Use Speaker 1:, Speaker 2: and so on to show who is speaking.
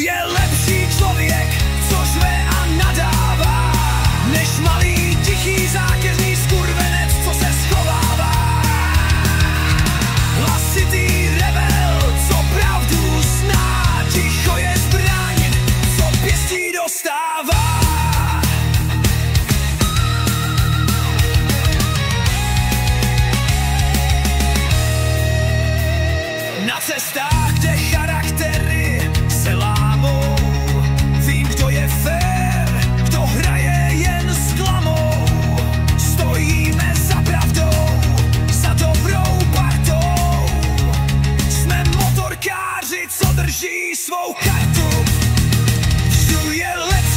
Speaker 1: je lepší člověk, co řve a nadává, než malý, tichý, zákeřný skurvenec, co se schovává. Hlasitý rebel, co pravdu zná, ticho je zbraň, co pěstí dostává. Na cestách, kde charaktery se lámou, vím, kdo je fér, kdo hraje jen s klamou. Stojíme za pravdou, za dobrou partou. Jsme motorkáři, co drží svou kartu. Vždy je lepší